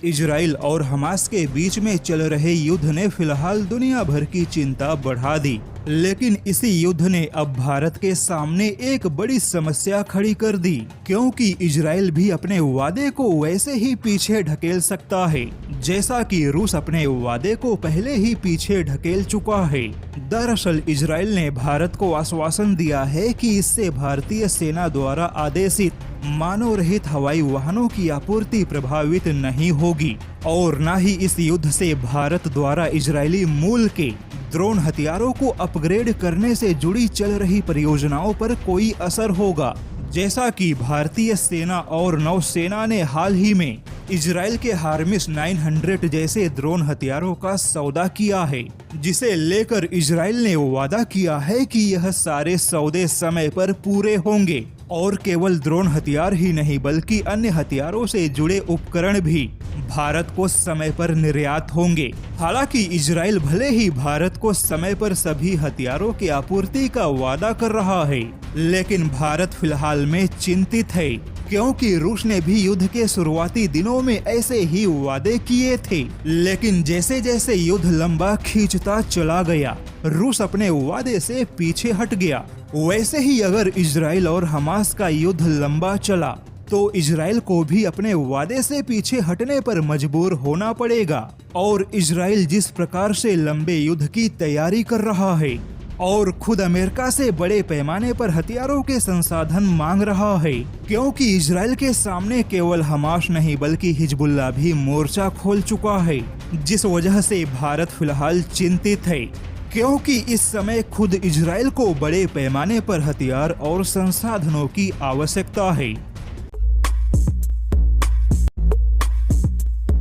Israel और Hamas के बीच में चल रहे युद्ध ने फिलहाल दुनिया भर की चिंता बढ़ा दी, लेकिन इसी युद्ध ने अब भारत के सामने एक बड़ी समस्या खड़ी कर दी, क्योंकि इजराइल भी अपने वादे को वैसे ही पीछे ढकेल सकता है जैसा कि रूस अपने वादे को पहले ही पीछे ढकेल चुका है। दरअसल इजराइल ने भारत को आश्वासन दिया है कि इससे भारतीय सेना द्वारा आदेशित मानव रहित हवाई वाहनों की आपूर्ति प्रभावित नहीं होगी और न ही इस युद्ध से भारत द्वारा इजरायली मूल के ड्रोन हथियारों को अपग्रेड करने से जुड़ी चल रही परियोजनाओं पर कोई असर होगा। जैसा कि भारतीय सेना और नौसेना ने हाल ही में इजराइल के हार्मिस 900 जैसे ड्रोन हथियारों का सौदा किया है, जिसे लेकर इजराइल ने वादा किया है कि यह सारे सौदे समय पर पूरे होंगे और केवल ड्रोन हथियार ही नहीं बल्कि अन्य हथियारों से जुड़े उपकरण भी भारत को समय पर निर्यात होंगे। हालांकि इजराइल भले ही भारत को समय पर सभी हथियारों की आपूर्ति का वादा कर रहा है, लेकिन भारत फिलहाल में चिंतित है, क्योंकि रूस ने भी युद्ध के शुरुआती दिनों में ऐसे ही वादे किए थे। लेकिन जैसे जैसे युद्ध लंबा खींचता चला गया, रूस अपने वादे से पीछे हट गया। वैसे ही अगर इजराइल और हमास का युद्ध लंबा चला तो इजराइल को भी अपने वादे से पीछे हटने पर मजबूर होना पड़ेगा। और इजराइल जिस प्रकार से लंबे युद्ध की तैयारी कर रहा है और खुद अमेरिका से बड़े पैमाने पर हथियारों के संसाधन मांग रहा है, क्योंकि इजराइल के सामने केवल हमास नहीं बल्कि हिजबुल्लाह भी मोर्चा खोल चुका है, जिस वजह से भारत फिलहाल चिंतित है, क्योंकि इस समय खुद इजराइल को बड़े पैमाने पर हथियार और संसाधनों की आवश्यकता है।